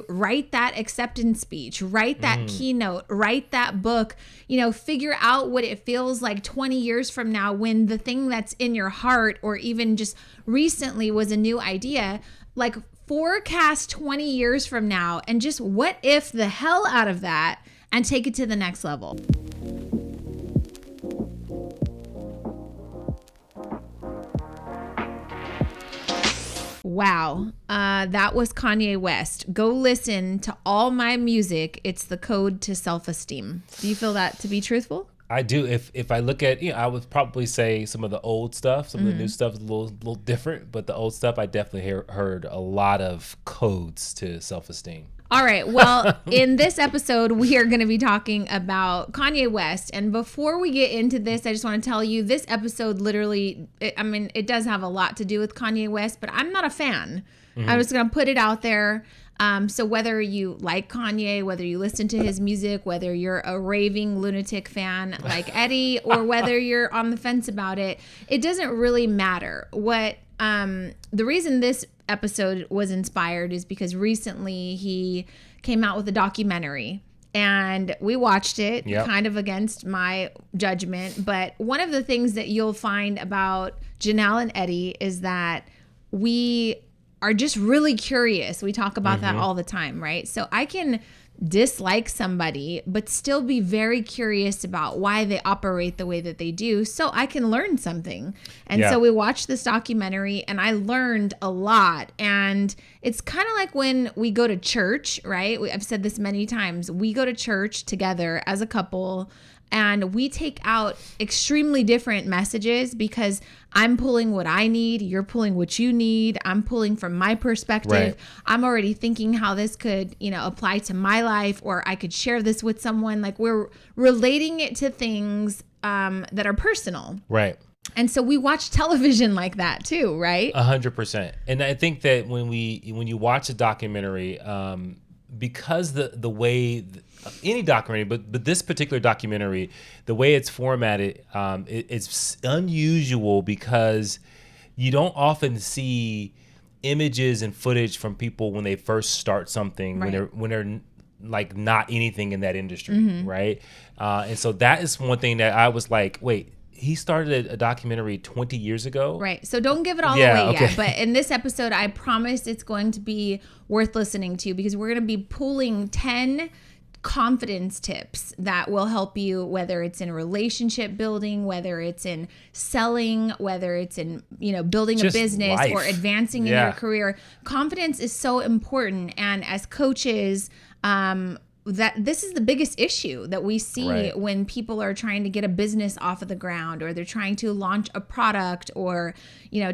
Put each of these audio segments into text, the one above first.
Write that acceptance speech, write that keynote, write that book, figure out what it feels like 20 years from now when the thing that's in your heart or even just recently was a new idea. Like, forecast 20 years from now and just what if the hell out of that and take it to the next level. Wow. That was Kanye West. Go listen to all my music. It's the code to self-esteem. Do you feel that to be truthful? I do. If I look at, I would probably say some of the old stuff, some of the new stuff is a little different, but the old stuff, I definitely heard a lot of codes to self-esteem. All right. Well, in this episode, we are going to be talking about Kanye West. And before we get into this, I just want to tell you this episode literally, it does have a lot to do with Kanye West, but I'm not a fan. I'm just going to put it out there. So whether you like Kanye, whether you listen to his music, whether you're a raving lunatic fan like Eddie, or whether you're on the fence about it, it doesn't really matter. The reason this episode was inspired is because recently he came out with a documentary and we watched it kind of against my judgment. But one of the things that you'll find about Janelle and Eddie is that we are just really curious. We talk about that all the time, right? So I can dislike somebody, but still be very curious about why they operate the way that they do, so I can learn something. And so we watched this documentary and I learned a lot. And it's kind of like when we go to church, right? I've said this many times. We go to church together as a couple and we take out extremely different messages because I'm pulling what I need, you're pulling what you need, I'm pulling from my perspective. Right. I'm already thinking how this could, apply to my life, or I could share this with someone. Like, we're relating it to things that are personal. Right. And so we watch television like that too, right? 100%. And I think that when you watch a documentary, because the way any documentary, but this particular documentary, the way it's formatted, it's unusual because you don't often see images and footage from people when they first start something, right, when they're like not anything in that industry, right? And so that is one thing that I was like, wait, he started a documentary 20 years ago. Right. So don't give it all away yet. But in this episode, I promise it's going to be worth listening to because we're going to be pulling 10 confidence tips that will help you, whether it's in relationship building, whether it's in selling, whether it's in, building just a business life, or advancing in your career. Confidence is so important. And as coaches, that this is the biggest issue that we see when people are trying to get a business off of the ground, or they're trying to launch a product, or,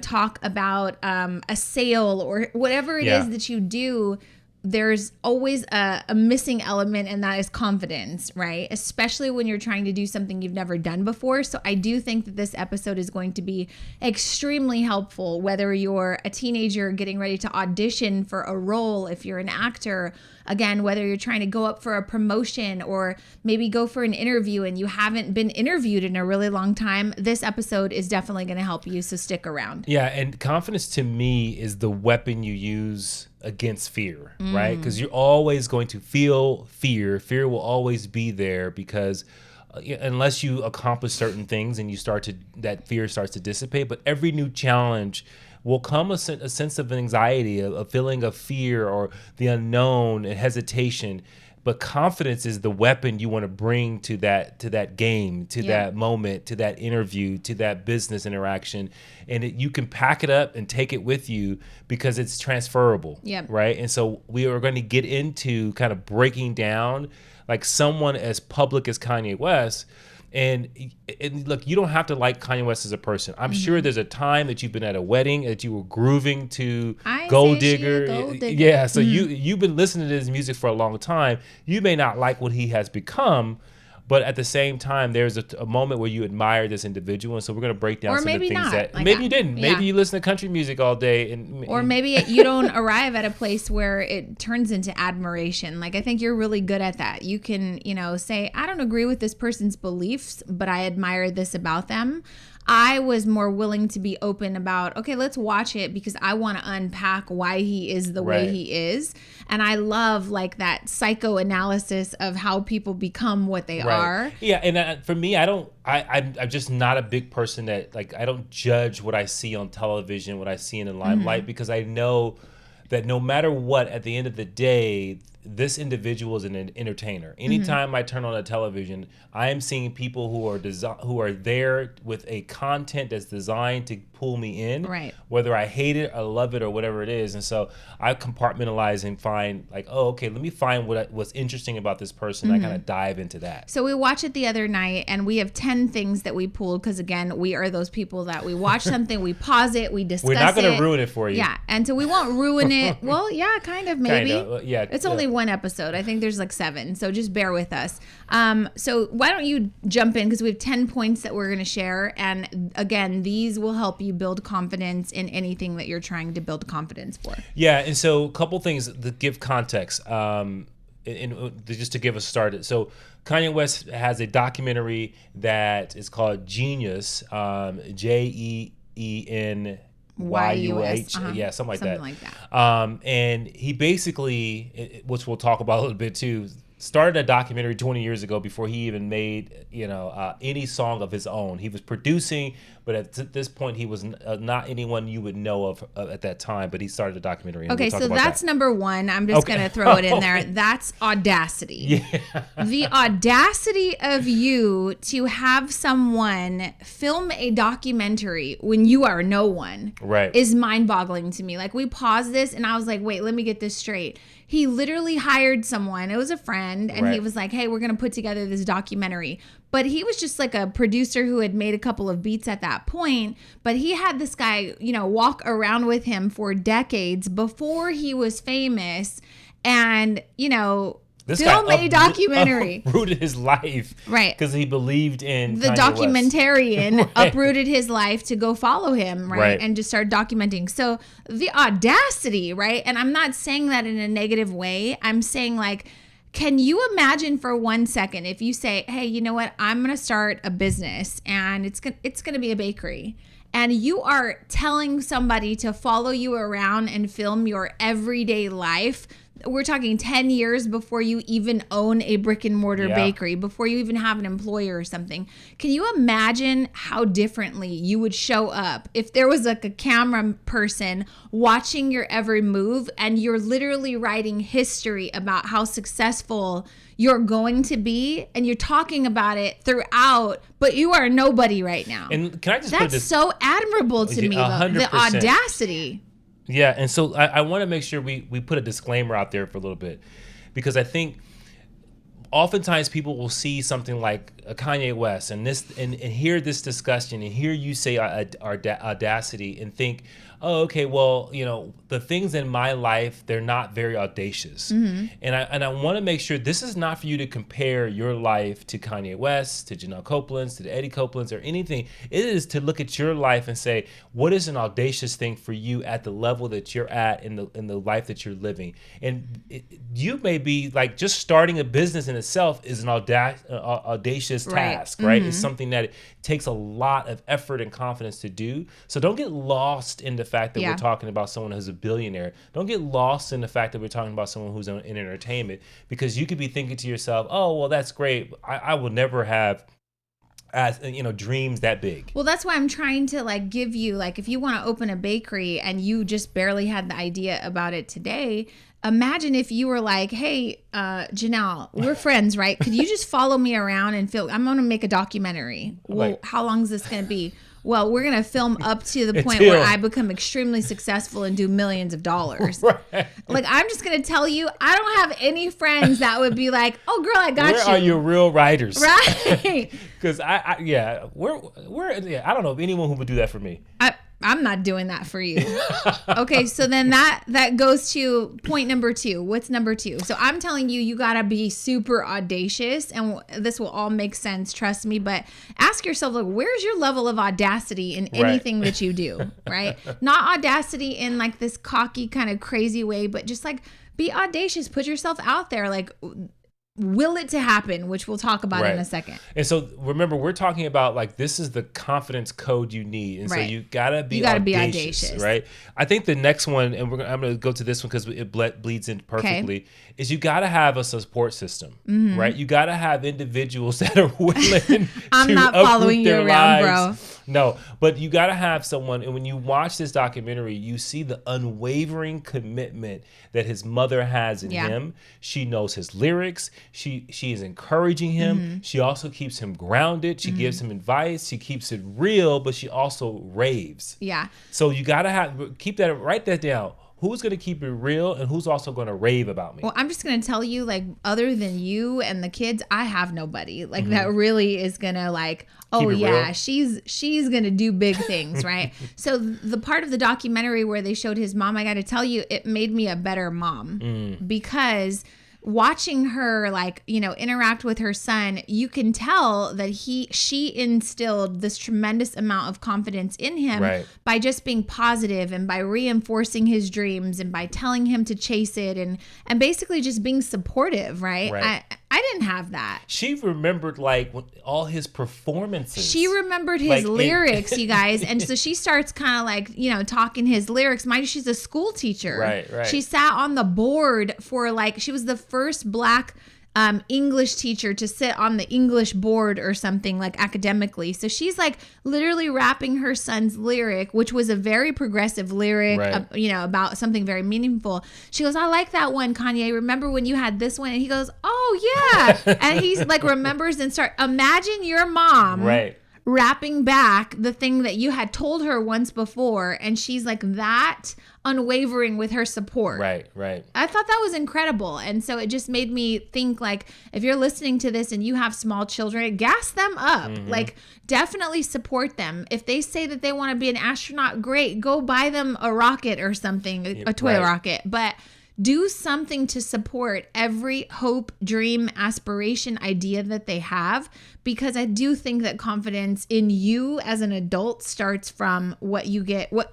talk about a sale, or whatever it is that you do. There's always a missing element, and that is confidence, right? Especially when you're trying to do something you've never done before. So I do think that this episode is going to be extremely helpful, whether you're a teenager getting ready to audition for a role, if you're an actor, again, whether you're trying to go up for a promotion or maybe go for an interview and you haven't been interviewed in a really long time, this episode is definitely going to help you. So stick around. Yeah. And confidence to me is the weapon you use against fear, right? Because you're always going to feel fear. Fear will always be there because unless you accomplish certain things and that fear starts to dissipate. But every new challenge will come a sense of anxiety, a feeling of fear or the unknown and hesitation. But confidence is the weapon you want to bring to that game, to that moment, to that interview, to that business interaction. And you can pack it up and take it with you because it's transferable, right? And so we are going to get into kind of breaking down like someone as public as Kanye West. And look, you don't have to like Kanye West as a person. I'm sure there's a time that you've been at a wedding that you were grooving to Gold Digger. Yeah, so you've been listening to his music for a long time. You may not like what he has become, but at the same time, there's a moment where you admire this individual. And so we're going to break down some of the things that maybe you didn't. Maybe you listen to country music all day. Or maybe you don't arrive at a place where it turns into admiration. Like, I think you're really good at that. You can, say, I don't agree with this person's beliefs, but I admire this about them. I was more willing to be open about, okay, let's watch it because I want to unpack why he is the way he is. And I love like that psychoanalysis of how people become what they are. Yeah. And for me, I'm just not a big person that like, I don't judge what I see on television, what I see in the limelight, because I know that no matter what, at the end of the day, this individual is an entertainer. Anytime I turn on a television, I am seeing people who are there with a content that's designed to pull me in, whether I hate it or love it or whatever it is. And so I compartmentalize and find like, oh, okay, let me find what's interesting about this person. I kind of dive into that. So we watched it the other night, and we have 10 things that we pulled because, again, we are those people that we watch something, we pause it, we discuss it. We're not going to ruin it for you. Yeah, and so we won't ruin it. Well, yeah, kind of, maybe. Yeah, it's only one episode. I think there's like 7, so just bear with us. So why don't you jump in, because we have 10 points that we're going to share, and again, these will help you build confidence in anything that you're trying to build confidence for. Yeah, and so a couple things to give context, just to give us started. So Kanye West has a documentary that is called JEEN YUS, JEEN YUS, yeah, something like that. And he basically, which we'll talk about a little bit too, started a documentary 20 years ago before he even made, any song of his own. He was producing, but at this point, he was not anyone you would know of at that time. But he started a documentary. Okay, so that's number 1. I'm just going to throw it in there. That's audacity. Yeah. The audacity of you to have someone film a documentary when you are no one is mind-boggling to me. Like, we paused this, and I was like, wait, let me get this straight. He literally hired someone. It was a friend. And he was like, hey, we're going to put together this documentary. But he was just like a producer who had made a couple of beats at that point. But he had this guy, walk around with him for decades before he was famous. And, this film a documentary. Uprooted his life. Right. Because he believed in the Kanye documentarian West. uprooted his life to go follow him, right? And just start documenting. So the audacity, right? And I'm not saying that in a negative way. I'm saying like, can you imagine for 1 second if you say, hey, you know what? I'm going to start a business and it's going to be a bakery. And you are telling somebody to follow you around and film your everyday life. We're talking 10 years before you even own a brick and mortar bakery, before you even have an employer or something. Can you imagine how differently you would show up if there was like a camera person watching your every move and you're literally writing history about how successful you're going to be and you're talking about it throughout, but you are nobody right now? And can I just That's so admirable to me, 100%. The audacity. Yeah, and so I want to make sure we put a disclaimer out there for a little bit, because I think oftentimes people will see something like a Kanye West and hear this discussion and hear you say audacity and think, oh, okay, well, the things in my life, they're not very audacious. And I want to make sure this is not for you to compare your life to Kanye West, to Janelle Copeland's, to the Eddie Copeland's, or anything. It is to look at your life and say, what is an audacious thing for you at the level that you're at in the life that you're living? And you may be like, just starting a business in itself is an audacious task, right? It's something that it takes a lot of effort and confidence to do. So don't get lost in the fact that we're talking about someone who's a billionaire. Don't get lost in the fact that we're talking about someone who's in entertainment, because you could be thinking to yourself, oh, well, that's great. I will never have dreams that big. Well, that's why I'm trying to like give you, like, if you want to open a bakery and you just barely had the idea about it today, imagine if you were like, hey, Janelle, we're friends, right? Could you just follow me around and film? I'm going to make a documentary. Well, how long is this going to be? Well, we're going to film up to the point where I become extremely successful and do millions of dollars. Right. Like, I'm just going to tell you, I don't have any friends that would be like, oh, girl, I got you. Where are your real writers? Right. Because I don't know of anyone who would do that for me. I'm not doing that for you. Okay, so then that goes to point number 2. What's number 2? So I'm telling you, you gotta be super audacious, and this will all make sense, trust me. But ask yourself, like, where's your level of audacity in anything that you do, right? Not audacity in like this cocky kind of crazy way, but just like be audacious, put yourself out there. Like, will it to happen, which we'll talk about in a second. And so remember, we're talking about like, this is the confidence code you need. And so you gotta be audacious, right? I think the next one, and I'm gonna go to this one because it bleeds in perfectly, is you gotta have a support system, right? You gotta have individuals that are willing I'm to not following you around, bro. No, but you gotta have someone, and when you watch this documentary, you see the unwavering commitment that his mother has in him. She knows his lyrics. She is encouraging him. She also keeps him grounded. She gives him advice. She keeps it real, but she also raves. Yeah. So you gotta write that down. Who's going to keep it real and who's also going to rave about me? Well, I'm just going to tell you, like, other than you and the kids, I have nobody like that really is going to like, oh yeah, real. she's going to do big things. Right. So the part of the documentary where they showed his mom, I got to tell you, it made me a better mom because watching her, like, you know, interact with her son, you can tell that she instilled this tremendous amount of confidence in him by just being positive and by reinforcing his dreams and by telling him to chase it and basically just being supportive, right? I didn't have that. She remembered like all his performances. She remembered his lyrics, you guys. And so she starts kind of like, you know, talking his lyrics. Mind you, she's a school teacher. Right. She sat on the board for like, she was the first Black English teacher to sit on the English board or something, like academically. So she's like literally rapping her son's lyric, which was a very progressive lyric, you know, about something very meaningful. She goes, I like that one, Kanye. Remember when you had this one? And he goes, oh yeah. And he's like remembers and imagine your mom. Rapping back the thing that you had told her once before, and she's like that unwavering with her support. Right. I thought that was incredible. And so it just made me think, like, if you're listening to this and you have small children, gas them up. Like, definitely support them. If they say that they want to be an astronaut, great. Go buy them a rocket or something, a toy rocket. But do something to support every hope, dream, aspiration, idea that they have, because I do think that confidence in you as an adult starts from what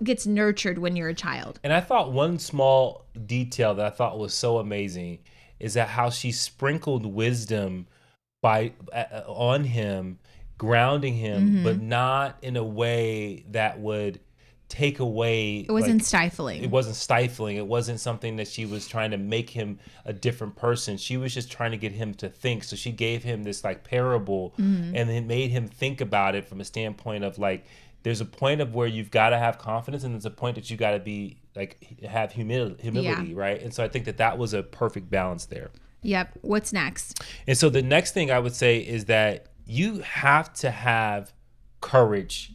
gets nurtured when you're a child. And I thought one small detail that I thought was so amazing is that how she sprinkled wisdom on him, grounding him, but not in a way that would take away. It wasn't stifling. It wasn't stifling. It wasn't something that she was trying to make him a different person. She was just trying to get him to think. So she gave him this like parable and it made him think about it from a standpoint of like, there's a point of where you've got to have confidence and there's a point that you got to be like, have humility, right? And so I think that was a perfect balance there. Yep. What's next? And so the next thing I would say is that you have to have courage.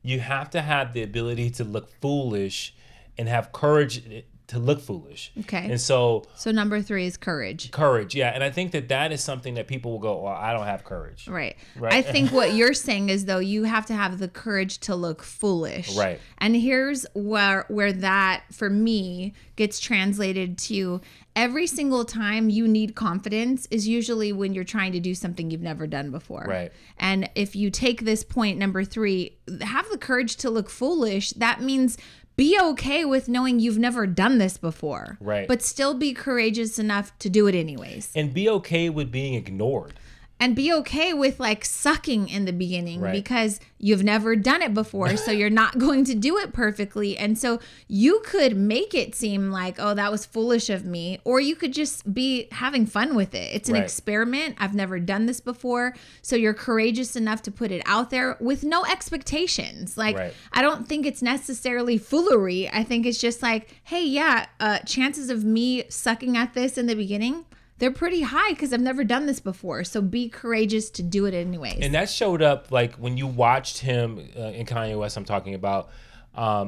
You have to have the ability to look foolish and have courage to look foolish. Okay. And so number 3 is courage. Courage, yeah. And I think that is something that people will go, well, I don't have courage. Right. I think what you're saying is, though, you have to have the courage to look foolish. Right. And here's where that, for me, gets translated to every single time you need confidence is usually when you're trying to do something you've never done before. Right. And if you take this point, number 3, have the courage to look foolish, that means be okay with knowing you've never done this before. Right. But still be courageous enough to do it anyways. And be okay with being ignored. And be okay with like sucking in the beginning because you've never done it before. So you're not going to do it perfectly. And so you could make it seem like, oh, that was foolish of me. Or you could just be having fun with it. It's an experiment. I've never done this before. So you're courageous enough to put it out there with no expectations. Like, I don't think it's necessarily foolery. I think it's just like, hey, yeah, chances of me sucking at this in the beginning, they're pretty high because I've never done this before. So be courageous to do it anyways. And that showed up like when you watched him in Kanye West, I'm talking about,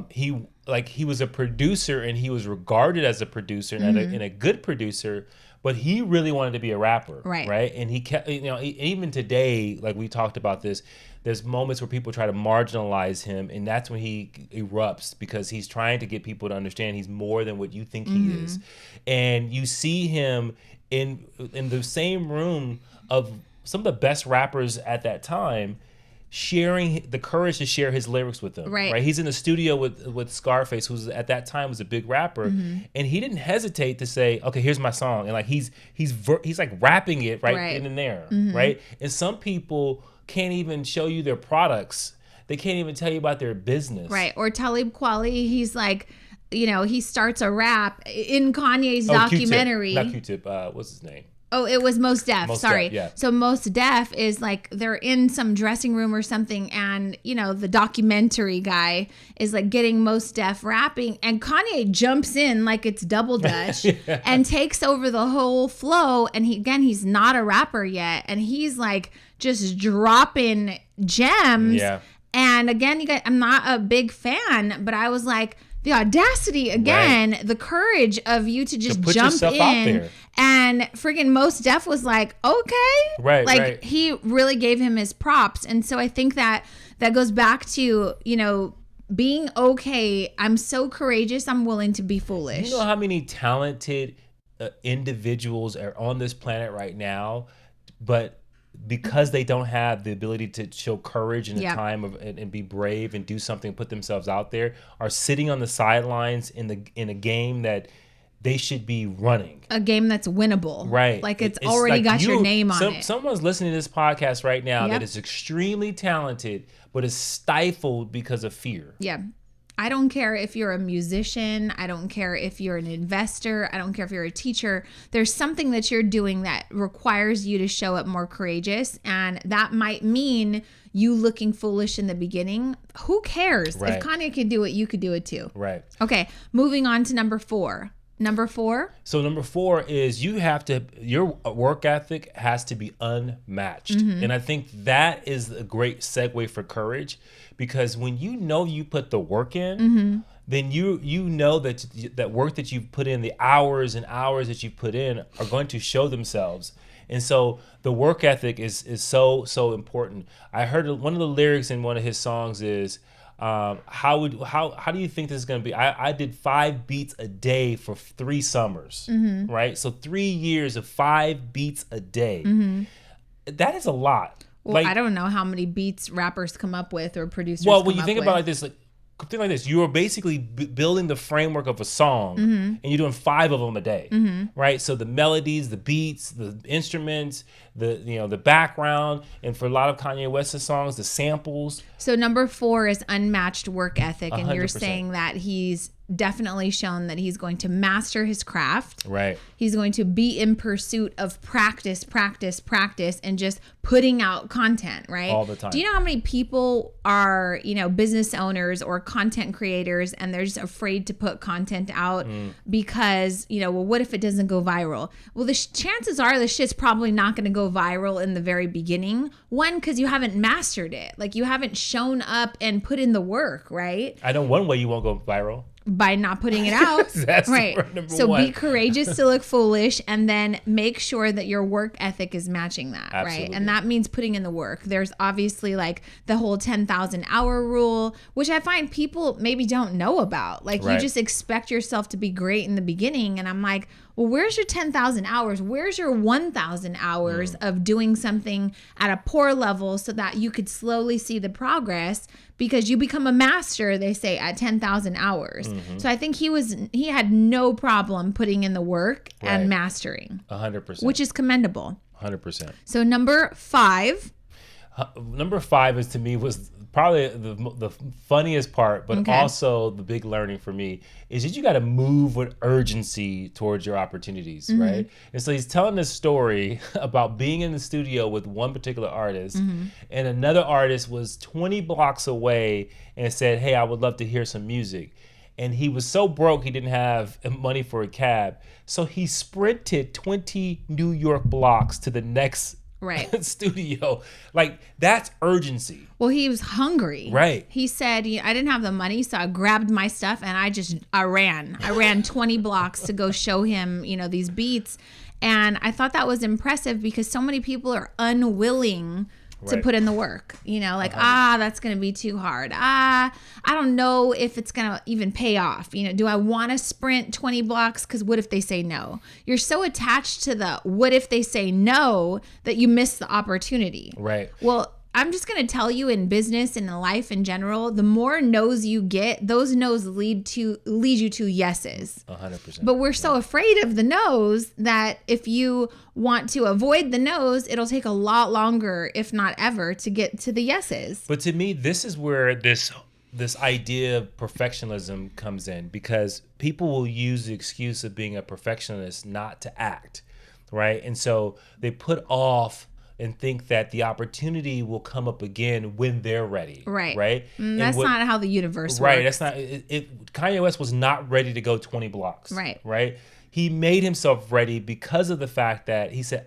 he was a producer and he was regarded as a producer and a good producer, but he really wanted to be a rapper. Right. And he kept, even today, like we talked about this, there's moments where people try to marginalize him, and that's when he erupts because he's trying to get people to understand he's more than what you think he is. And you see him in the same room of some of the best rappers at that time, sharing the courage to share his lyrics with them. Right. He's in the studio with Scarface, who's at that time was a big rapper, and he didn't hesitate to say, "Okay, here's my song," and like he's like rapping it right in there, right? And some people can't even show you their products. They can't even tell you about their business. Right. Or Talib Kweli, he's like, you know, he starts a rap in Kanye's documentary. Q-Tip. Not Q-Tip. What's his name? Oh, it was Mos Def. Sorry. Def, yeah. So Mos Def is like they're in some dressing room or something, and you know the documentary guy is like getting Mos Def rapping, and Kanye jumps in like it's double dutch and takes over the whole flow. And he's not a rapper yet, and he's like just dropping gems. Yeah. And again, you guys, I'm not a big fan, but I was like, the audacity again, the courage of you to just jump in out there. And friggin' Mos Def was like, okay. Right. He really gave him his props. And so I think that goes back to, you know, being okay. I'm so courageous. I'm willing to be foolish. You know how many talented individuals are on this planet right now, but because they don't have the ability to show courage in the time of and be brave and do something, put themselves out there, are sitting on the sidelines in a game that they should be running. A game that's winnable. Right. Like it's already like got your name on it. Someone's listening to this podcast right now that is extremely talented, but is stifled because of fear. Yeah. I don't care if you're a musician. I don't care if you're an investor. I don't care if you're a teacher. There's something that you're doing that requires you to show up more courageous. And that might mean you looking foolish in the beginning. Who cares? Right. If Kanye could do it, you could do it too. Right. Okay. Moving on to number 4. Number 4? So number 4 is your work ethic has to be unmatched. And I think that is a great segue for courage, because when you know you put the work in, then you know that work that you've put in, the hours and hours that you've put in are going to show themselves. And so the work ethic is so important. I heard one of the lyrics in one of his songs is, how do you think this is going to be? I did 5 beats a day for 3 summers, right? So 3 years of 5 beats a day. That is a lot. Well, I don't know how many beats rappers come up with or producers. Well, when you think about it like this, think like this, you are basically building the framework of a song, and you're doing 5 of them a day, right? So the melodies, the beats, the instruments, the background, and for a lot of Kanye West's songs, the samples. So number 4 is unmatched work ethic, and 100%. You're saying that he's definitely shown that he's going to master his craft. Right. He's going to be in pursuit of practice, and just putting out content, right? All the time. Do you know how many people are, business owners or content creators, and they're just afraid to put content out because, well, what if it doesn't go viral? Well, the chances are the shit's probably not going to go viral in the very beginning. One, because you haven't mastered it. Like, you haven't shown up and put in the work, right? I know one way you won't go viral. By not putting it out. That's right. Number so 1. Be courageous to look foolish, and then make sure that your work ethic is matching that. Absolutely. Right. And that means putting in the work. There's obviously like the whole 10,000 hour rule, which I find people maybe don't know about. Like, you just expect yourself to be great in the beginning. And I'm like, well, where's your 10,000 hours? Where's your 1,000 hours of doing something at a poor level so that you could slowly see the progress? Because you become a master, they say, at 10,000 hours. So I think he had no problem putting in the work and mastering. 100%. Which is commendable. 100%. So number 5. Number 5 is, to me, was probably the funniest part, but also the big learning for me, is that you got to move with urgency towards your opportunities, right? And so he's telling this story about being in the studio with one particular artist, and another artist was 20 blocks away and said, hey, I would love to hear some music. And he was so broke, he didn't have money for a cab. So he sprinted 20 New York blocks to the next studio. Like, that's urgency. Well, he was hungry. Right. He said, I didn't have the money, so I grabbed my stuff and I ran. I ran 20 blocks to go show him, these beats. And I thought that was impressive because so many people are unwilling to put in the work, that's going to be too hard. I don't know if it's going to even pay off. Do I want to sprint 20 blocks? Because what if they say no? You're so attached to the what if they say no that you miss the opportunity. Right. Well, I'm just going to tell you, in business and in life in general, the more no's you get, those no's lead you to yeses. 100%. But we're so afraid of the no's that if you want to avoid the no's, it'll take a lot longer, if not ever, to get to the yeses. But to me, this is where this idea of perfectionism comes in, because people will use the excuse of being a perfectionist not to act, right? And so they put off and think that the opportunity will come up again when they're ready. Right. Right. That's not how the universe works. Right. That's not it. Kanye West was not ready to go 20 blocks. Right. Right. He made himself ready because of the fact that he said,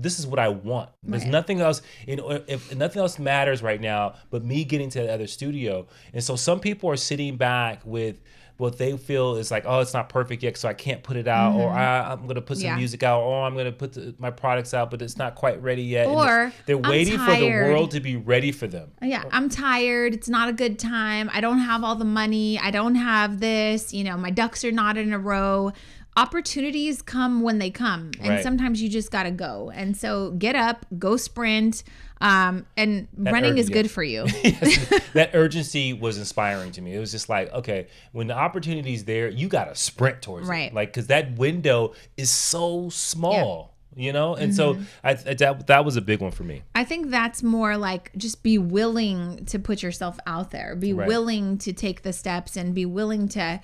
this is what I want. There's nothing else, if nothing else matters right now but me getting to the other studio. And so some people are sitting back with what they feel is like, oh, it's not perfect yet, so I can't put it out, or I'm going to put some music out, or I'm going to put my products out, but it's not quite ready yet. Or they're waiting for the world to be ready for them. Yeah, I'm tired. It's not a good time. I don't have all the money. I don't have this. My ducks are not in a row. Opportunities come when they come, and sometimes you just got to go. And so get up, go sprint, and running is good for you. Yes, that urgency was inspiring to me. It was just like, okay, when the opportunity's there, you got to sprint towards it. Like, because that window is so small. And so that was a big one for me. I think that's more like, just be willing to put yourself out there, be willing to take the steps, and be willing to,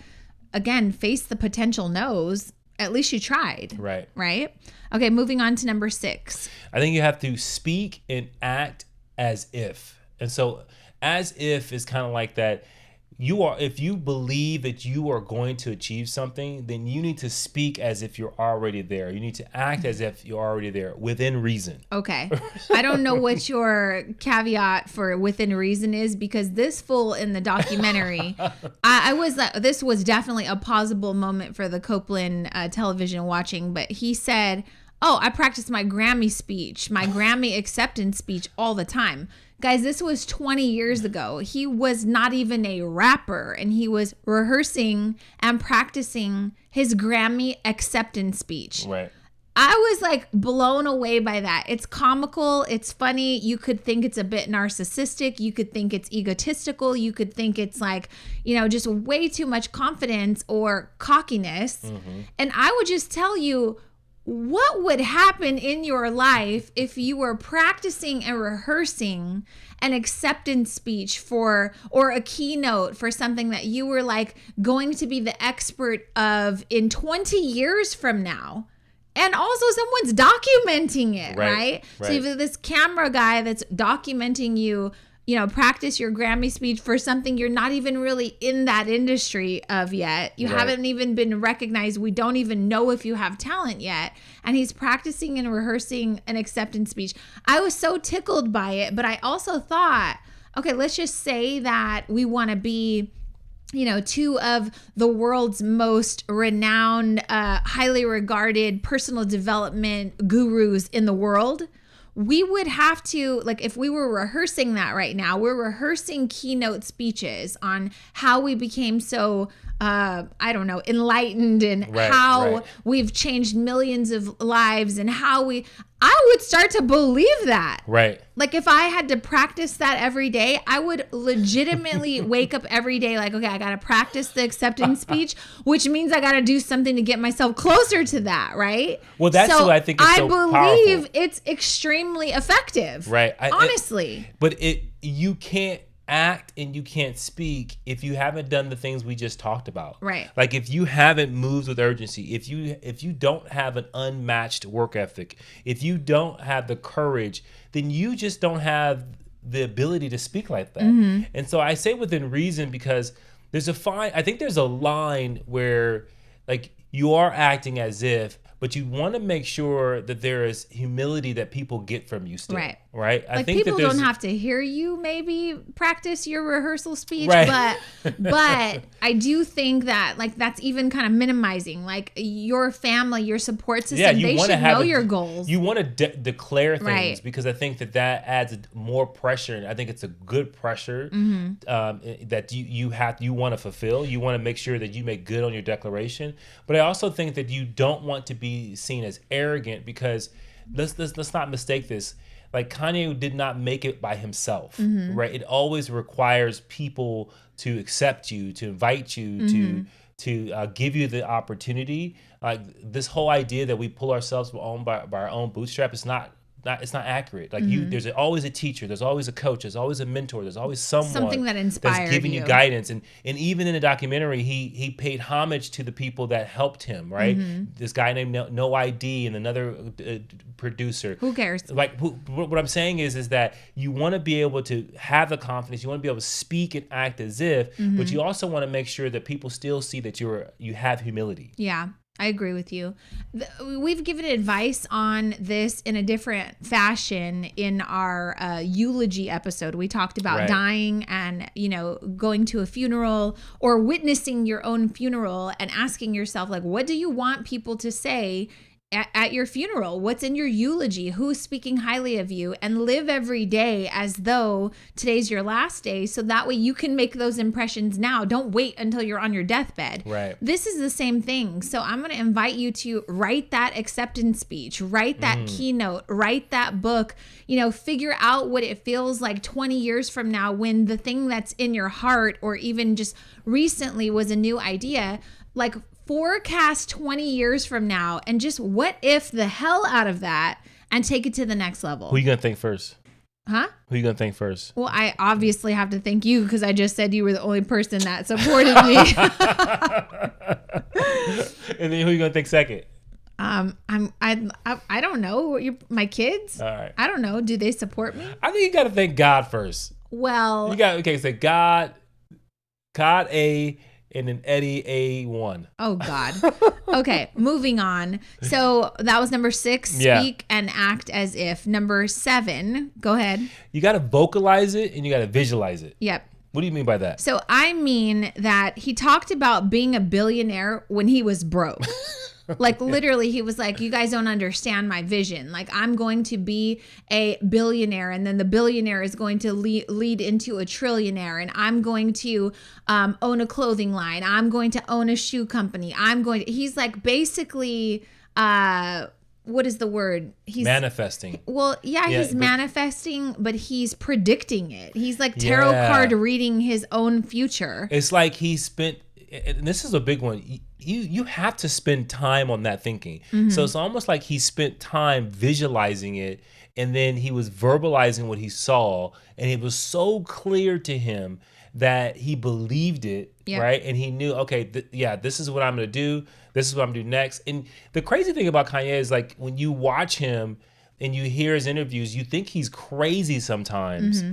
again, face the potential no's. At least you tried. Right? Okay, moving on to number 6. I think you have to speak and act as if. And so as if is kind of like that. If you believe that you are going to achieve something, then you need to speak as if you're already there. You need to act as if you're already there within reason. Okay. I don't know what your caveat for within reason is, because this fool in the documentary, this was definitely a pausable moment for the Copeland television watching, but he said, oh, I practice my Grammy speech, my Grammy acceptance speech all the time. Guys, this was 20 years ago. He was not even a rapper, and he was rehearsing and practicing his Grammy acceptance speech. Right. I was like blown away by that. It's comical. It's funny. You could think it's a bit narcissistic. You could think it's egotistical. You could think it's like, just way too much confidence or cockiness. Mm-hmm. And I would just tell you, what would happen in your life if you were practicing and rehearsing an acceptance speech or a keynote for something that you were like going to be the expert of in 20 years from now? And also someone's documenting it, right? So you have this camera guy that's documenting you, practice your Grammy speech for something you're not even really in that industry of yet. You haven't even been recognized. We don't even know if you have talent yet. And he's practicing and rehearsing an acceptance speech. I was so tickled by it, but I also thought, okay, let's just say that we want to be, two of the world's most renowned, highly regarded personal development gurus in the world. We would have to, like, if we were rehearsing that right now, we're rehearsing keynote speeches on how we became so, enlightened, and how we've changed millions of lives, and I would start to believe that. Right. Like, if I had to practice that every day, I would legitimately wake up every day like, okay, I got to practice the acceptance speech, which means I got to do something to get myself closer to that, right? Well, that's what I think is so powerful. I believe it's extremely effective. Right. Honestly. But you can't act and you can't speak if you haven't done the things we just talked about. Right. Like, if you haven't moved with urgency, if you don't have an unmatched work ethic, if you don't have the courage, then you just don't have the ability to speak like that. Mm-hmm. And so I say within reason, because I think there's a line where, like, you are acting as if, but you want to make sure that there is humility that people get from you still. Right? I think people don't have to hear you maybe practice your rehearsal speech, but I do think that, like, that's even kind of minimizing, like, your family, your support system, they should know your goals. You want to declare things, because I think that adds more pressure, and I think it's a good pressure that you want to fulfill. You want to make sure that you make good on your declaration, but I also think that you don't want to be seen as arrogant, because let's not mistake this. like Kanye did not make it by himself, right? It always requires people to accept you, to invite you, to give you the opportunity. Like this whole idea that we pull ourselves by our own bootstrap is not accurate. Like there's always a teacher, there's always a coach, there's always a mentor, there's always something that inspired that's giving you guidance. And even in the documentary, he paid homage to the people that helped him, right? This guy named No ID and another producer. Who cares? Like what I'm saying is that you want to be able to have the confidence, you want to be able to speak and act as if, but you also want to make sure that people still see that you have humility. Yeah. I agree with you. We've given advice on this in a different fashion in our eulogy episode. We talked about dying and, going to a funeral or witnessing your own funeral and asking yourself, like, what do you want people to say at your funeral? What's in your eulogy? Who's speaking highly of you? And live every day as though today's your last day, so that way you can make those impressions now. Don't wait until you're on your deathbed. Right. This is the same thing. So I'm going to invite you to write that acceptance speech, write that keynote, write that book, figure out what it feels like 20 years from now when the thing that's in your heart or even just recently was a new idea. Like, forecast 20 years from now and just what if the hell out of that and take it to the next level. Who are you going to thank first? Huh? Who are you going to thank first? Well, I obviously have to thank you because I just said you were the only person that supported me. And then who are you going to thank second? I don't know. My kids? All right. I don't know. Do they support me? I think you got to thank God first. Well, say God A, and then Eddie A1. Oh, God. Okay, moving on. So that was number 6, speak and act as if. Number 7, go ahead. You got to vocalize it and you got to visualize it. Yep. What do you mean by that? So I mean that he talked about being a billionaire when he was broke. Like literally he was like, you guys don't understand my vision. Like I'm going to be a billionaire and then the billionaire is going to lead into a trillionaire and I'm going to own a clothing line. I'm going to own a shoe company. He's like basically, what is the word? He's manifesting. Well, he's manifesting, but he's predicting it. He's like tarot card reading his own future. It's like he spent, and this is a big one. You have to spend time on that thinking. So it's almost like he spent time visualizing it, and then he was verbalizing what he saw, and it was so clear to him that he believed it, right? And he knew, okay, this is what I'm going to do. This is what I'm going to do next. And the crazy thing about Kanye is like when you watch him and you hear his interviews, you think he's crazy sometimes.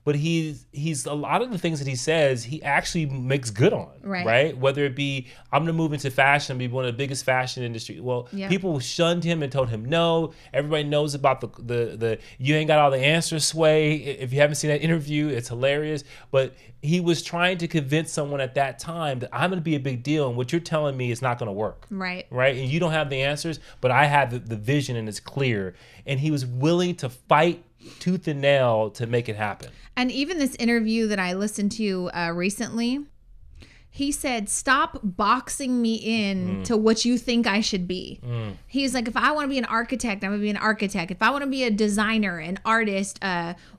But he's a lot of the things that he says, he actually makes good on, right? Whether it be, I'm going to move into fashion, be one of the biggest fashion industry. Well, people shunned him and told him no. Everybody knows about the you ain't got all the answers sway. If you haven't seen that interview, it's hilarious. But he was trying to convince someone at that time that I'm going to be a big deal, and what you're telling me is not going to work. Right? And you don't have the answers, but I have the vision and it's clear. And he was willing to fight tooth and nail to make it happen. And even this interview that I listened to recently, he said, stop boxing me in to what you think I should be. He's like, if I want to be an architect, I'm going to be an architect. If I want to be a designer, an artist,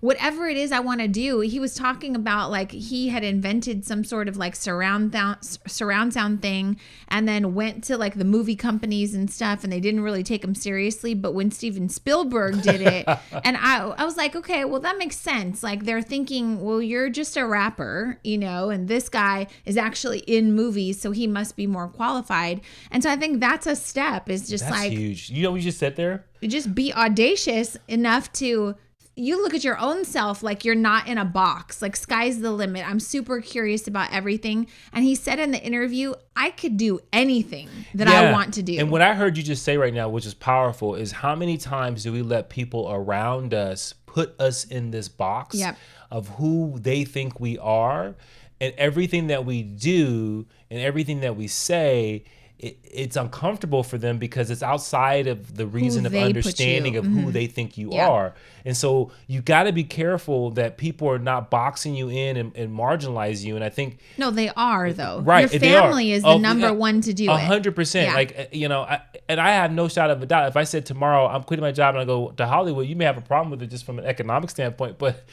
whatever it is I want to do. He was talking about like he had invented some sort of like surround sound thing and then went to like the movie companies and stuff and they didn't really take him seriously. But when Steven Spielberg did it, and I was like, okay, well, that makes sense. Like they're thinking, well, you're just a rapper, and this guy is actually in movies, so he must be more qualified. And so I think that's a step, is just that's like huge. You know, we just sit there, just be audacious enough to you look at your own self like you're not in a box, like sky's the limit. I'm super curious about everything. And he said in the interview, I could do anything that I want to do. And what I heard you just say right now, which is powerful, is how many times do we let people around us put us in this box of who they think we are? And everything that we do and everything that we say it's uncomfortable for them because it's outside of the reason of they put understanding you. of who they think you Yeah. are. And so you got to be careful that people are not boxing you in and marginalize you. And I think No, they are though. Right, Your they are. family is the number one to do it. 100%. Yeah. Like, and I have no shot of a doubt. If I said tomorrow I'm quitting my job and I go to Hollywood, you may have a problem with it just from an economic standpoint. But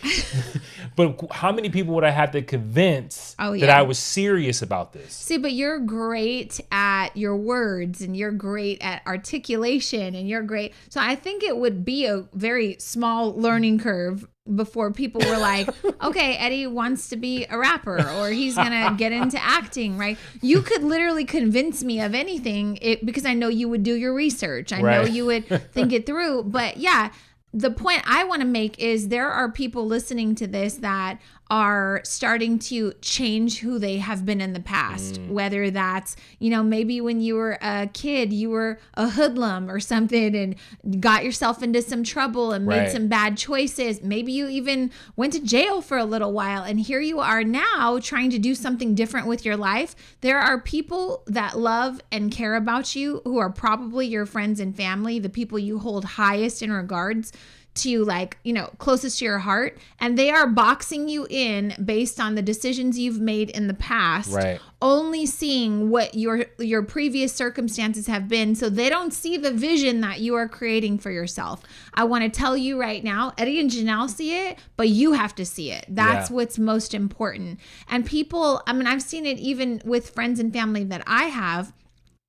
but how many people would I have to convince that I was serious about this? See, but you're great at your words and you're great at articulation and you're great. So I think it would be a very small learning curve before people were like, okay, Eddie wants to be a rapper or he's going to get into acting, right? You could literally convince me of anything because I know you would do your research. I know you would think it through. But yeah, the point I want to make is there are people listening to this that are starting to change who they have been in the past, whether that's, maybe when you were a kid, you were a hoodlum or something and got yourself into some trouble and made some bad choices. Maybe you even went to jail for a little while and here you are now trying to do something different with your life. There are people that love and care about you who are probably your friends and family, the people you hold highest in regards to, closest to your heart, and they are boxing you in based on the decisions you've made in the past, only seeing what your previous circumstances have been, so they don't see the vision that you are creating for yourself. I want to tell you right now, Eddie and Janelle see it, but you have to see it. That's what's most important. And people, I've seen it even with friends and family that I have,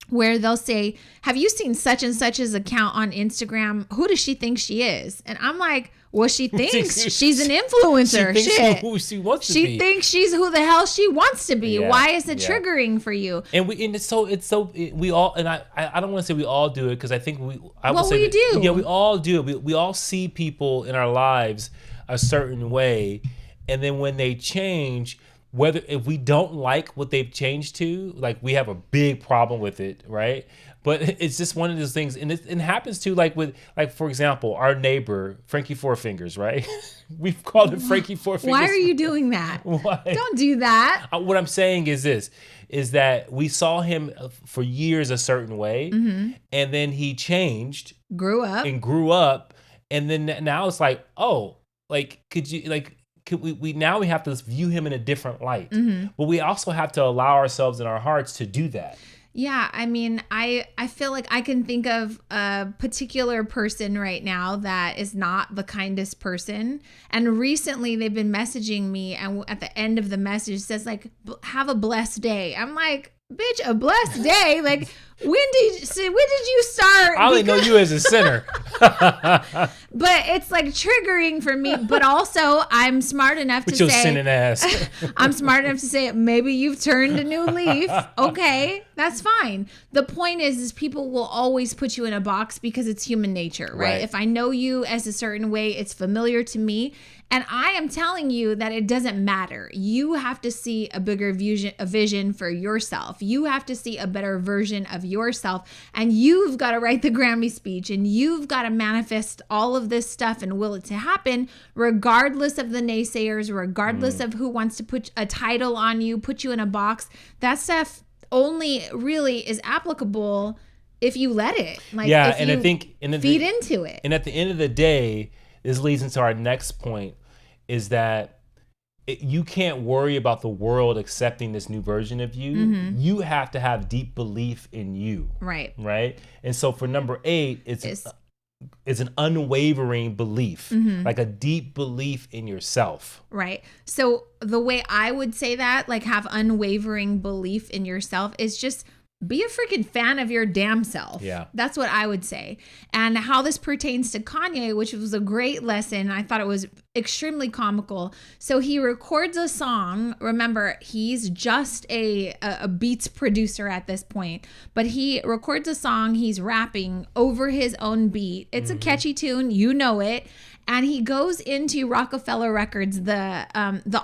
where they'll say, have you seen such and such's account on Instagram? Who does she think she is? And I'm like, well, she thinks she's an influencer. She thinks who she wants to be. She thinks she's who the hell she wants to be. Yeah, Why is it triggering for you? And we all, and I don't want to say we all do it because I think we do. Yeah, we all do. We all see people in our lives a certain way, and then when they change, if we don't like what they've changed to, like, we have a big problem with it, right? But it's just one of those things, and it happens to, for example, our neighbor Frankie Four Fingers, right? We've called him Frankie Four Fingers. Why are you doing that? Why? Don't do that. What I'm saying is this: is that we saw him for years a certain way, and then he changed, grew up, and then now it's like, oh, like, could you like. We now have to view him in a different light, but we also have to allow ourselves in our hearts to do that. Yeah, I feel like I can think of a particular person right now that is not the kindest person. And recently they've been messaging me, and at the end of the message it says, like, have a blessed day. I'm like, bitch, a blessed day? Like, when did you start? I only know you as a sinner. But it's like triggering for me. But also, I'm smart enough to say, your sinning ass. I'm smart enough to say, maybe you've turned a new leaf. Okay, that's fine. The point is people will always put you in a box because it's human nature, right? If I know you as a certain way, it's familiar to me. And I am telling you that it doesn't matter. You have to see a bigger vision for yourself. You have to see a better version of yourself. And you've got to write the Grammy speech, and you've got to manifest all of this stuff and will it to happen, regardless of the naysayers, regardless of who wants to put a title on you, put you in a box. That stuff only really is applicable if you let it. Like, and I think feed into it. And at the end of the day, this leads into our next point, is that you can't worry about the world accepting this new version of you. You have to have deep belief in you. Right? And so for number 8, it's an unwavering belief, like a deep belief in yourself. Right. So the way I would say that, like, have unwavering belief in yourself, is just be a freaking fan of your damn self. Yeah. That's what I would say. And how this pertains to Kanye, which was a great lesson. I thought it was extremely comical. So he records a song. Remember, he's just a beats producer at this point, but he records a song. He's rapping over his own beat. It's a catchy tune. You know it. And he goes into Rockefeller Records, the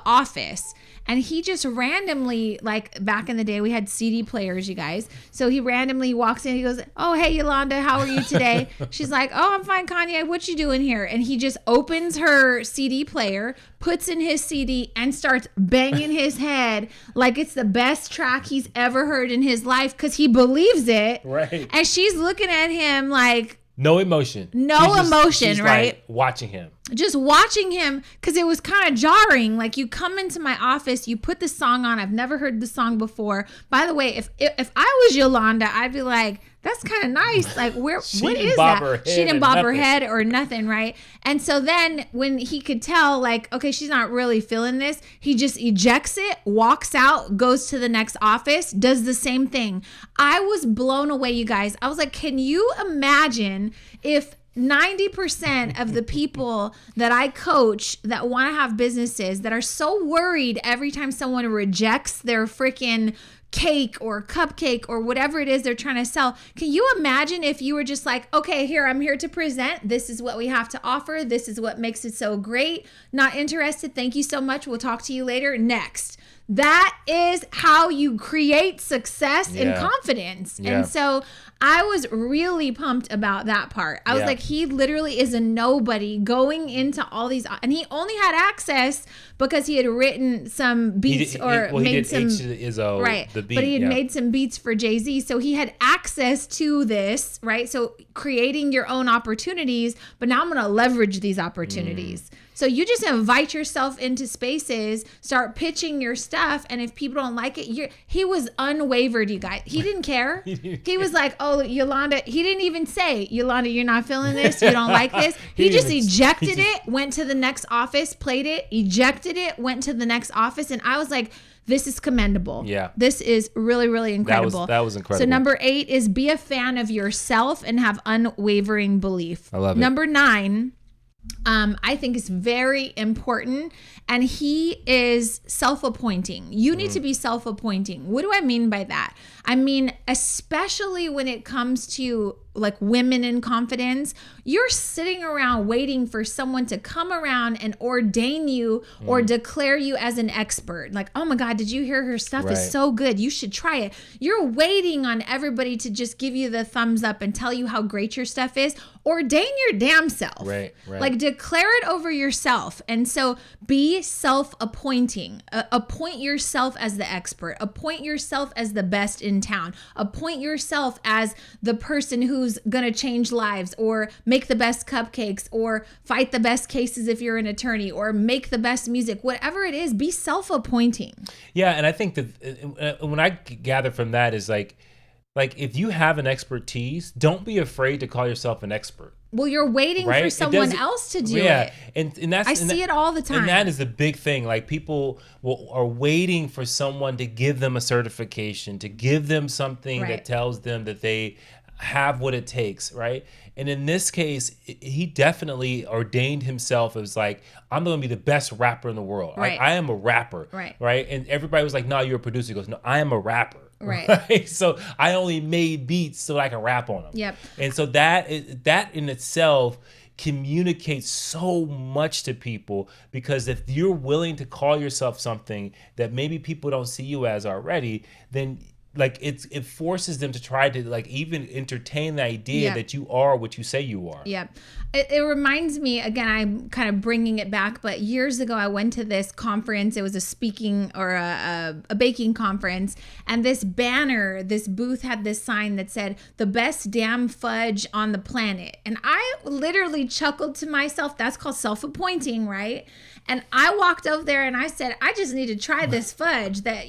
office, and he just randomly, like, back in the day, we had CD players, you guys. office. So he randomly walks in. He goes, "Oh, hey, Yolanda, how are you today?" She's like, "Oh, I'm fine, Kanye. What you doing here?" And he just opens her CD player, puts in his CD, and starts banging his head like it's the best track he's ever heard in his life because he believes it. Right. And she's looking at him like... No emotion. She's right? Like watching him. Just watching him, because it was kind of jarring. Like, you come into my office, you put the song on. I've never heard the song before. By the way, if I was Yolanda, I'd be like, that's kind of nice. Like, what is that? She didn't bob her head or nothing, right? And so then when he could tell, like, okay, she's not really feeling this, he just ejects it, walks out, goes to the next office, does the same thing. I was blown away, you guys. I was like, can you imagine if 90% of the people that I coach that want to have businesses that are so worried every time someone rejects their freaking cake or cupcake or whatever it is they're trying to sell. Can you imagine if you were just like, okay, here, I'm here to present. This is what we have to offer. This is what makes it so great. Not interested. Thank you so much. We'll talk to you later. Next. That is how you create success and confidence. Yeah. And so I was really pumped about that part. I was like, he literally is a nobody going into all these, and he only had access because he had written some beats he made some Izzo, right. The beat, but he had made some beats for Jay-Z, so he had access to this, right? So creating your own opportunities, but now I'm going to leverage these opportunities. So you just invite yourself into spaces, start pitching your stuff, and if people don't like it, he was unwavered, you guys. He didn't care. He was like, oh, Yolanda, he didn't even say, Yolanda, you're not feeling this, you don't like this. He just ejected it, went to the next office, played it, ejected it, went to the next office, and I was like, this is commendable. Yeah. This is really, really incredible. That was incredible. So number 8 is be a fan of yourself and have unwavering belief. I love it. Number 9, I think is very important, and he is self-appointing. You need to be self-appointing. What do I mean by that? I mean, especially when it comes to like women in confidence, you're sitting around waiting for someone to come around and ordain you or declare you as an expert. Like, oh my God, did you hear her stuff is so good? You should try it. You're waiting on everybody to just give you the thumbs up and tell you how great your stuff is. Ordain your damn self. Right. Like, declare it over yourself. And so be self-appointing. Appoint yourself as the expert. Appoint yourself as the best in town. Appoint yourself as the person who's going to change lives or make the best cupcakes or fight the best cases if you're an attorney or make the best music. Whatever it is, be self-appointing. Yeah, and I think that when I gather from that is like if you have an expertise, don't be afraid to call yourself an expert. Well, you're waiting for someone else to do it. And that's I see it all the time. And that is the big thing. Like, people are waiting for someone to give them a certification, to give them something that tells them that they have what it takes, right? And in this case, he definitely ordained himself as like, I'm going to be the best rapper in the world. Right. I am a rapper, right? And everybody was like, no, you're a producer. He goes, no, I am a rapper. Right. So I only made beats so I can rap on them. Yep. And so that in itself communicates so much to people, because if you're willing to call yourself something that maybe people don't see you as already, then like it forces them to try to like even entertain the idea that you are what you say you are. Yep. It reminds me, again, I'm kind of bringing it back, but years ago I went to this conference. It was a speaking or a baking conference, and this banner, this booth had this sign that said, "The best damn fudge on the planet." And I literally chuckled to myself. That's called self-appointing, right? And I walked over there and I said, I just need to try this fudge that,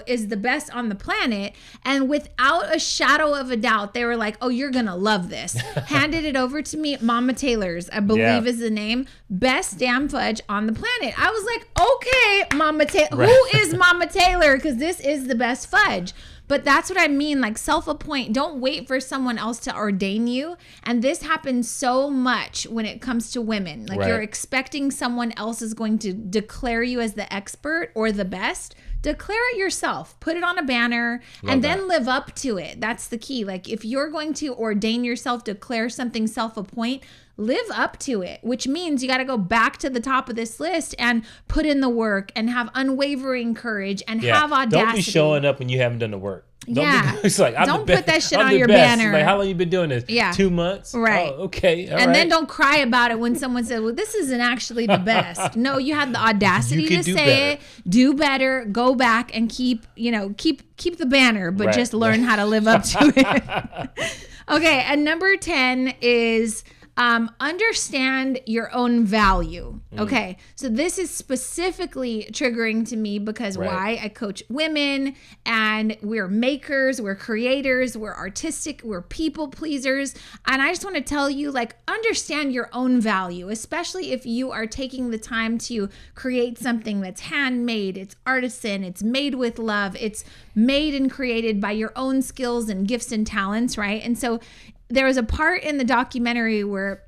is the best on the planet. And without a shadow of a doubt, they were like, oh, you're going to love this. Handed it over to me. Mama Taylor's, I believe is the name. Best damn fudge on the planet. I was like, okay, Mama Taylor. Who is Mama Taylor? Because this is the best fudge. But that's what I mean, like self-appoint. Don't wait for someone else to ordain you. And this happens so much when it comes to women. Like you're expecting someone else is going to declare you as the expert or the best. Declare it yourself. Put it on a banner and then live up to it. That's the key. Like if you're going to ordain yourself, declare something, self-appoint, live up to it, which means you got to go back to the top of this list and put in the work and have unwavering courage and have audacity. Don't be showing up when you haven't done the work. It's like, don't put that shit on your banner. Like, how long you been doing this? 2 months? Right. Oh, okay. Then don't cry about it when someone says, well, this isn't actually the best. No, you had the audacity to say it, do better, go back and keep the banner, but just learn how to live up to it. Okay. And number 10 is understand your own value. Okay. So this is specifically triggering to me because why? I coach women and we're makers, we're creators, we're artistic, we're people pleasers. And I just want to tell you, like, understand your own value, especially if you are taking the time to create something that's handmade, it's artisan, it's made with love, it's made and created by your own skills and gifts and talents, right? And so there was a part in the documentary where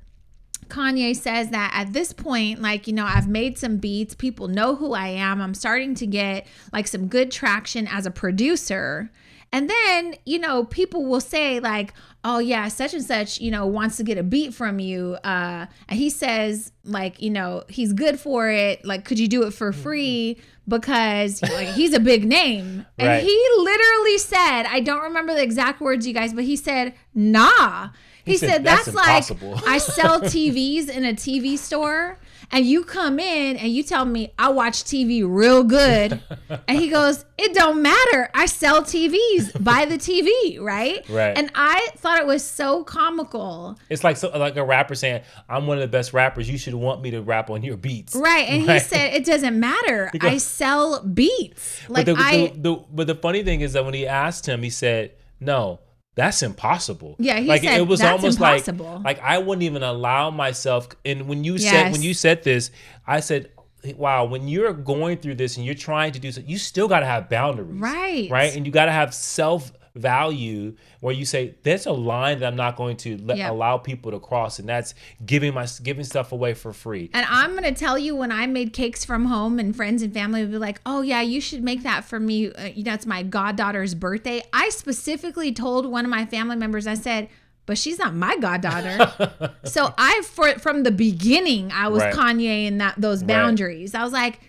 Kanye says that at this point, like, I've made some beats. People know who I am. I'm starting to get like some good traction as a producer. And then, people will say like, oh yeah, such and such, wants to get a beat from you. And he says like, he's good for it. Like, could you do it for free? Because he's a big name. And he literally said, I don't remember the exact words, you guys, but he said, nah. He said that's impossible. Like, I sell TVs in a TV store and you come in and you tell me I watch TV real good. And he goes, it don't matter. I sell TVs. Buy the TV, right? Right. And I thought it was so comical. It's like a rapper saying, I'm one of the best rappers. You should want me to rap on your beats. Right. And he said, it doesn't matter. I sell beats. Like, but the funny thing is that when he asked him, he said, no. That's impossible. Yeah, he said it was that's almost impossible. like I wouldn't even allow myself. And when you said this, I said, wow, when you're going through this and you're trying to do something, you still got to have boundaries, right? And you got to have self-value where you say, there's a line that I'm not going to allow people to cross, and that's giving stuff away for free. And I'm going to tell you, when I made cakes from home and friends and family would be like, oh yeah, you should make that for me. It's my goddaughter's birthday. I specifically told one of my family members, I said, but she's not my goddaughter. So from the beginning, I was Kanye in those boundaries. I was like,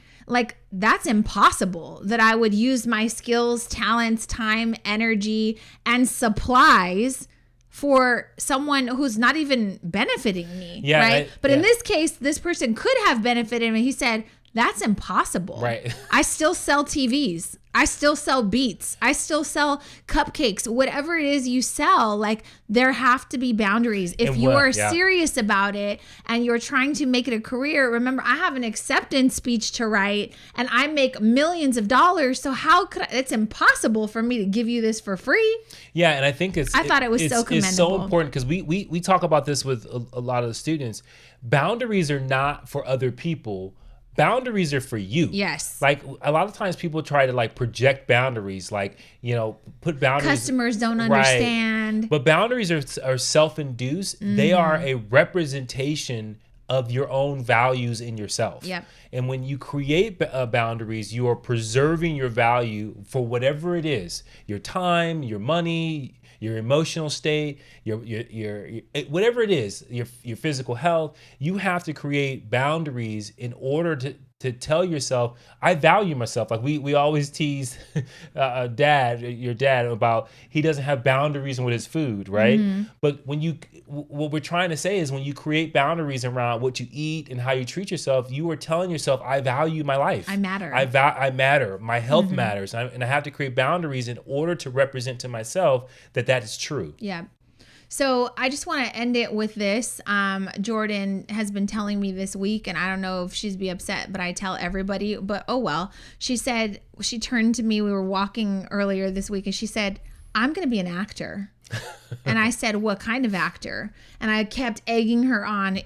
that's impossible that I would use my skills, talents, time, energy, and supplies for someone who's not even benefiting me, right? But in this case, this person could have benefited me. He said, that's impossible. Right. I still sell TVs. I still sell beats. I still sell cupcakes. Whatever it is you sell, like, there have to be boundaries. If you are serious about it and you're trying to make it a career, remember, I have an acceptance speech to write and I make millions of dollars. So it's impossible for me to give you this for free. Yeah. And I think I thought it was so commendable. It's so important because we talk about this with a lot of the students. Boundaries are not for other people. Boundaries are for you. Yes. Like, a lot of times people try to like project boundaries, like, put boundaries. Customers don't understand. But boundaries are self-induced. Mm-hmm. They are a representation of your own values in yourself. Yep. And when you create boundaries, you are preserving your value for whatever it is, your time, your money, your emotional state, your whatever it is, your physical health. You have to create boundaries in order to tell yourself, I value myself. Like we always tease your dad about he doesn't have boundaries with his food, right? Mm-hmm. But what we're trying to say is when you create boundaries around what you eat and how you treat yourself, you are telling yourself, I value my life. I matter. I matter. My health matters. And I have to create boundaries in order to represent to myself that is true. Yeah. So I just want to end it with this. Jordan has been telling me this week, and I don't know if she'd be upset, but I tell everybody, but oh well. She said, she turned to me, we were walking earlier this week, and she said, I'm going to be an actor. And I said, what kind of actor? And I kept egging her on,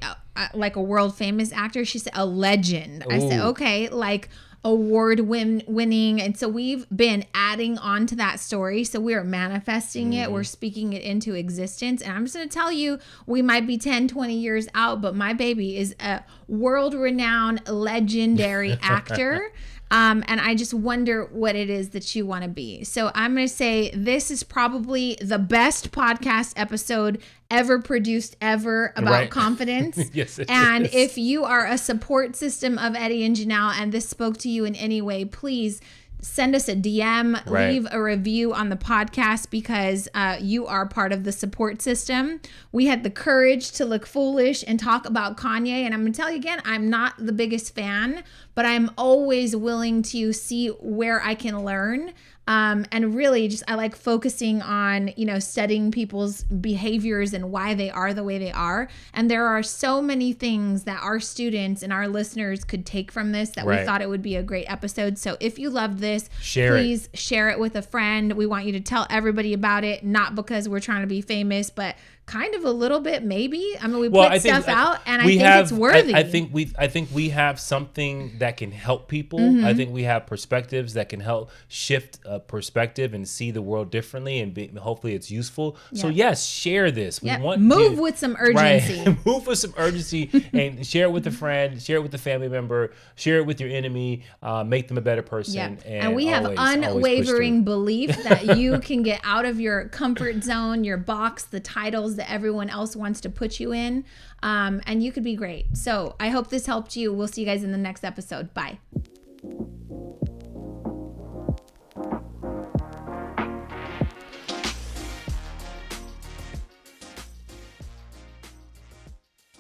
like a world famous actor. She said, a legend. Ooh. I said, okay, like award winning. And so we've been adding on to that story. So we're manifesting it. We're speaking it into existence. And I'm just going to tell you, we might be 10, 20 years out, but my baby is a world renowned, legendary actor. And I just wonder what it is that you want to be. So I'm going to say this is probably the best podcast episode ever produced ever about confidence. Yes, it and is. if you are a support system of Eddie and Janelle and this spoke to you in any way, please send us a DM, leave a review on the podcast, because you are part of the support system. We had the courage to look foolish and talk about Kanye. And I'm going to tell you again, I'm not the biggest fan, but I'm always willing to see where I can learn. And really just, I like focusing on, studying people's behaviors and why they are the way they are. And there are so many things that our students and our listeners could take from this that we thought it would be a great episode. So if you love this, please share it with a friend. We want you to tell everybody about it, not because we're trying to be famous, but kind of a little bit, maybe. I mean, we put stuff out, and I think it's worthy. I think we have something that can help people. I think we have perspectives that can help shift a perspective and see the world differently, and hopefully it's useful. So yes, share this. We want move with some urgency. Move with some urgency, and share it with a friend, share it with a family member, share it with your enemy. Make them a better person. And we have unwavering belief that you can get out of your comfort zone, your box, the titles that everyone else wants to put you in, and you could be great. So I hope this helped you. We'll see you guys in the next episode. Bye.